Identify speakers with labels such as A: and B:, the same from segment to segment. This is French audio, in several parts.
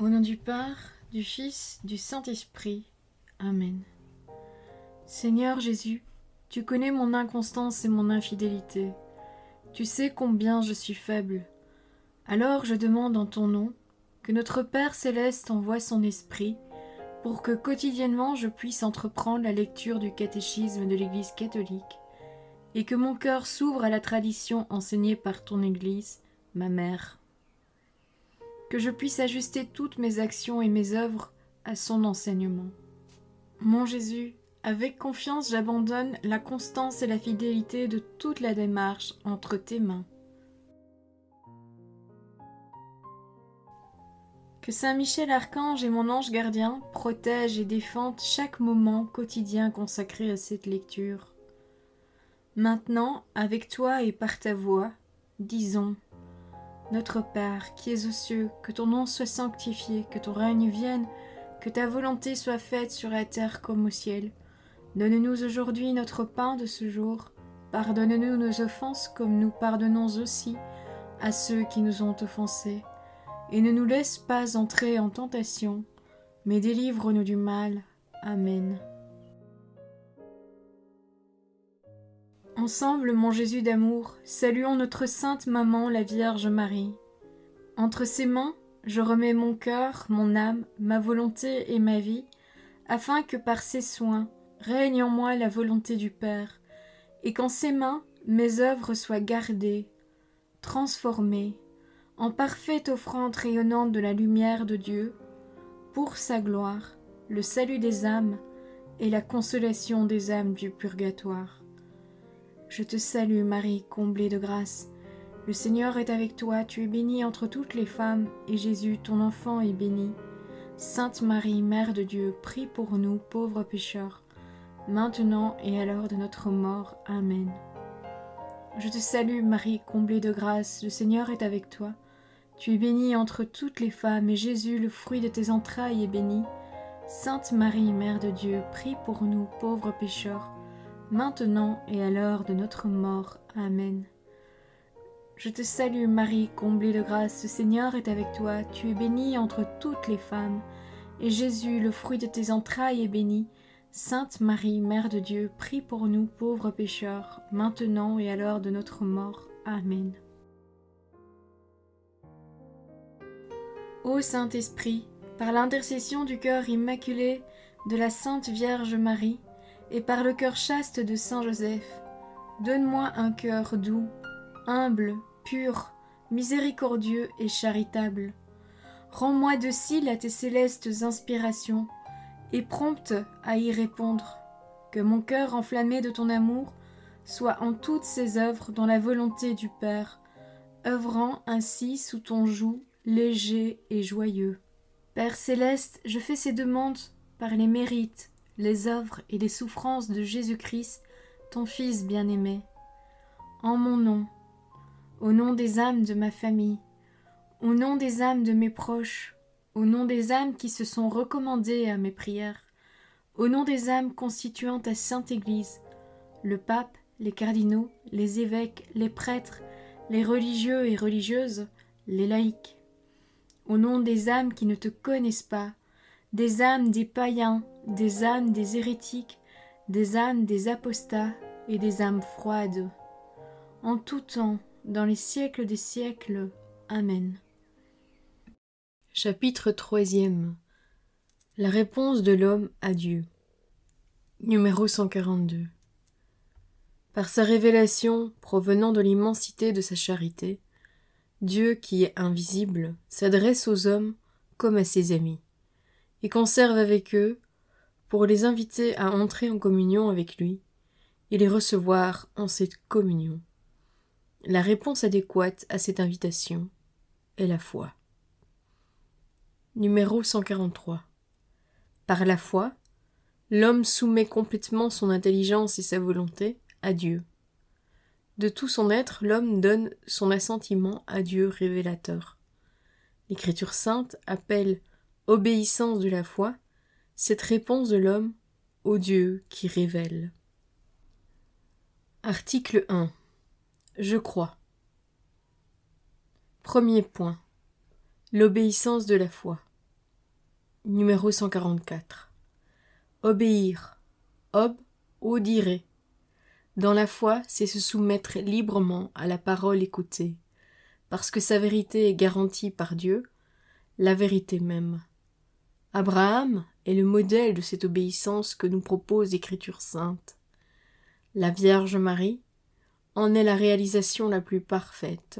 A: Au nom du Père, du Fils, du Saint-Esprit. Amen. Seigneur Jésus, tu connais mon inconstance et mon infidélité. Tu sais combien je suis faible. Alors je demande en ton nom que notre Père céleste envoie son Esprit pour que quotidiennement je puisse entreprendre la lecture du catéchisme de l'Église catholique et que mon cœur s'ouvre à la tradition enseignée par ton Église, ma mère. Que je puisse ajuster toutes mes actions et mes œuvres à son enseignement. Mon Jésus, avec confiance j'abandonne la constance et la fidélité de toute la démarche entre tes mains. Que Saint Michel Archange et mon ange gardien protègent et défendent chaque moment quotidien consacré à cette lecture. Maintenant, avec toi et par ta voix, disons: Notre Père, qui es aux cieux, que ton nom soit sanctifié, que ton règne vienne, que ta volonté soit faite sur la terre comme au ciel. Donne-nous aujourd'hui notre pain de ce jour. Pardonne-nous nos offenses comme nous pardonnons aussi à ceux qui nous ont offensés. Et ne nous laisse pas entrer en tentation, mais délivre-nous du mal. Amen. Ensemble, mon Jésus d'amour, saluons notre sainte maman, la Vierge Marie. Entre ses mains, je remets mon cœur, mon âme, ma volonté et ma vie, afin que par ses soins règne en moi la volonté du Père, et qu'en ses mains mes œuvres soient gardées, transformées, en parfaite offrande rayonnante de la lumière de Dieu, pour sa gloire, le salut des âmes et la consolation des âmes du purgatoire. Je te salue Marie, comblée de grâce. Le Seigneur est avec toi, tu es bénie entre toutes les femmes, et Jésus, ton enfant, est béni. Sainte Marie, Mère de Dieu, prie pour nous, pauvres pécheurs, maintenant et à l'heure de notre mort. Amen. Je te salue Marie, comblée de grâce, le Seigneur est avec toi. Tu es bénie entre toutes les femmes, et Jésus, le fruit de tes entrailles, est béni. Sainte Marie, Mère de Dieu, prie pour nous, pauvres pécheurs, maintenant et à l'heure de notre mort. Amen. Je te salue Marie, comblée de grâce, le Seigneur est avec toi, tu es bénie entre toutes les femmes, et Jésus, le fruit de tes entrailles, est béni. Sainte Marie, Mère de Dieu, prie pour nous pauvres pécheurs, maintenant et à l'heure de notre mort. Amen. Ô Saint-Esprit, par l'intercession du cœur immaculé de la Sainte Vierge Marie, et par le cœur chaste de Saint Joseph, donne-moi un cœur doux, humble, pur, miséricordieux et charitable. Rends-moi docile à tes célestes inspirations, et prompte à y répondre. Que mon cœur enflammé de ton amour soit en toutes ses œuvres dans la volonté du Père, œuvrant ainsi sous ton joug léger et joyeux. Père céleste, je fais ces demandes par les mérites, les œuvres et les souffrances de Jésus-Christ, ton Fils bien-aimé. En mon nom, au nom des âmes de ma famille, au nom des âmes de mes proches, au nom des âmes qui se sont recommandées à mes prières, au nom des âmes constituant ta Sainte Église, le pape, les cardinaux, les évêques, les prêtres, les religieux et religieuses, les laïcs, au nom des âmes qui ne te connaissent pas, des âmes des païens, des âmes des hérétiques, des âmes des apostats et des âmes froides, en tout temps, dans les siècles des siècles. Amen. Chapitre 3e. La réponse de l'homme à Dieu. Numéro 142. Par sa révélation provenant de l'immensité de sa charité, Dieu, qui est invisible, s'adresse aux hommes comme à ses amis, et conserve avec eux pour les inviter à entrer en communion avec lui et les recevoir en cette communion. La réponse adéquate à cette invitation est la foi. Numéro 143. Par la foi, l'homme soumet complètement son intelligence et sa volonté à Dieu. De tout son être, l'homme donne son assentiment à Dieu révélateur. L'Écriture sainte appelle obéissance de la foi cette réponse de l'homme au Dieu qui révèle. Article 1. Je crois. Premier point. L'obéissance de la foi. Numéro 144. Obéir. Ob, audire. Dans la foi, c'est se soumettre librement à la parole écoutée, parce que sa vérité est garantie par Dieu, la vérité même. Abraham est le modèle de cette obéissance que nous propose l'Écriture sainte. La Vierge Marie en est la réalisation la plus parfaite.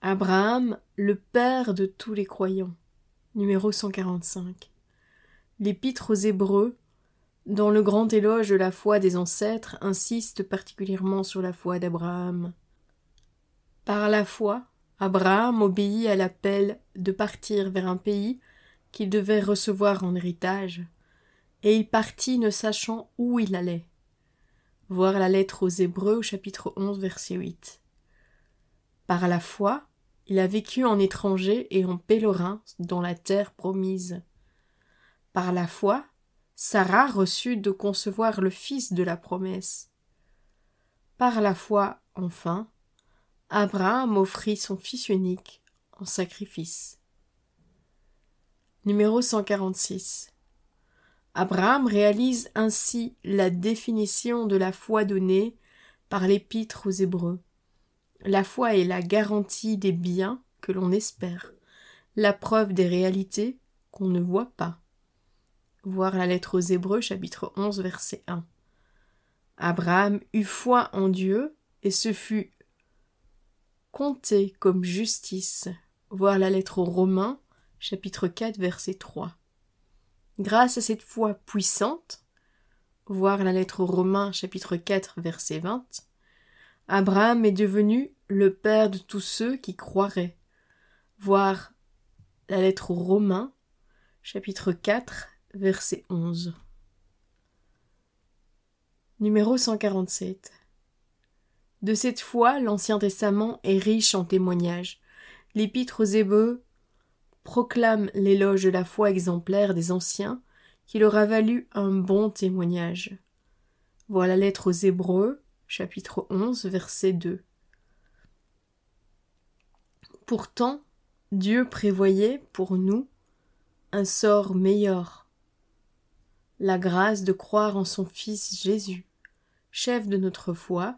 A: Abraham, le père de tous les croyants. Numéro 145. L'Épître aux Hébreux, dans le grand éloge de la foi des ancêtres, insiste particulièrement sur la foi d'Abraham. Par la foi, Abraham obéit à l'appel de partir vers un pays qu'il devait recevoir en héritage, et il partit ne sachant où il allait. Voir la lettre aux Hébreux au chapitre 11, verset 8. Par la foi, il a vécu en étranger et en pèlerin dans la terre promise. Par la foi, Sarah reçut de concevoir le fils de la promesse. Par la foi, enfin, Abraham offrit son fils unique en sacrifice. Numéro 146. Abraham réalise ainsi la définition de la foi donnée par l'Épître aux Hébreux. La foi est la garantie des biens que l'on espère, la preuve des réalités qu'on ne voit pas. Voir la lettre aux Hébreux, chapitre 11, verset 1. Abraham eut foi en Dieu et se fut compté comme justice. Voir la lettre aux Romains, chapitre 4, verset 3. Grâce à cette foi puissante, voir la lettre aux Romains, chapitre 4, verset 20, Abraham est devenu le père de tous ceux qui croiraient. Voir la lettre aux Romains, chapitre 4, verset 11. Numéro 147. De cette foi, l'Ancien Testament est riche en témoignages. L'Épître aux Hébreux proclame l'éloge de la foi exemplaire des anciens, qui leur a valu un bon témoignage. Voir la lettre aux Hébreux, chapitre 11, verset 2. Pourtant, Dieu prévoyait pour nous un sort meilleur, la grâce de croire en son Fils Jésus, chef de notre foi,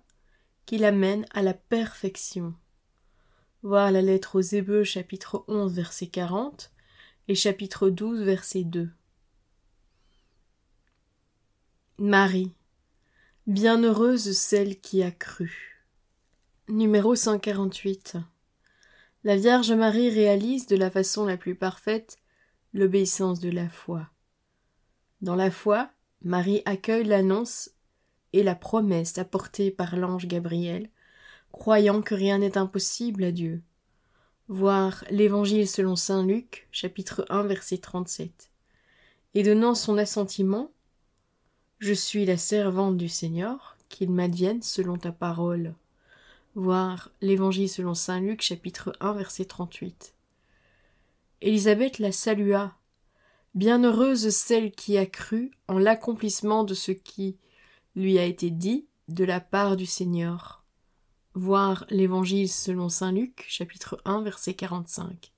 A: qui l'amène à la perfection. Voir la lettre aux Hébreux, chapitre 11, verset 40, et chapitre 12, verset 2. Marie, bienheureuse celle qui a cru. Numéro 148. La Vierge Marie réalise de la façon la plus parfaite l'obéissance de la foi. Dans la foi, Marie accueille l'annonce et la promesse apportée par l'ange Gabriel, croyant que rien n'est impossible à Dieu. Voir l'Évangile selon saint Luc, chapitre 1, verset 37. Et donnant son assentiment, « Je suis la servante du Seigneur, qu'il m'advienne selon ta parole. » Voir l'Évangile selon saint Luc, chapitre 1, verset 38. Élisabeth la salua. Bienheureuse celle qui a cru en l'accomplissement de ce qui lui a été dit de la part du Seigneur. Voir l'Évangile selon saint Luc, chapitre 1, verset 45.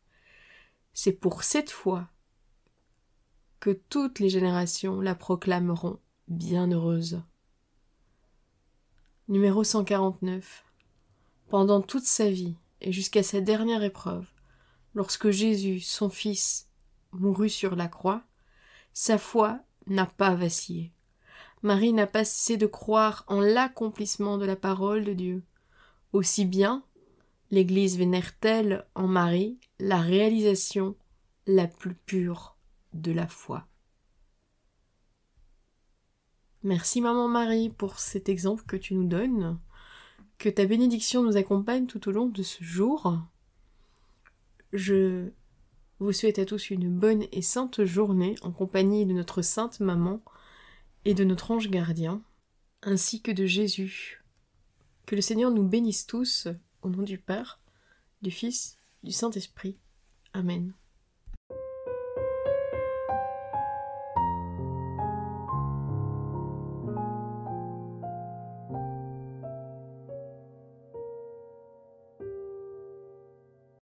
A: C'est pour cette foi que toutes les générations la proclameront bienheureuse. Numéro 149. Pendant toute sa vie et jusqu'à sa dernière épreuve, lorsque Jésus, son Fils, mourut sur la croix, sa foi n'a pas vacillé. Marie n'a pas cessé de croire en l'accomplissement de la parole de Dieu. Aussi bien, l'Église vénère-t-elle en Marie la réalisation la plus pure de la foi. Merci Maman Marie pour cet exemple que tu nous donnes. Que ta bénédiction nous accompagne tout au long de ce jour. Je vous souhaite à tous une bonne et sainte journée en compagnie de notre Sainte Maman et de notre ange gardien, ainsi que de Jésus. Que le Seigneur nous bénisse tous, au nom du Père, du Fils, du Saint-Esprit. Amen.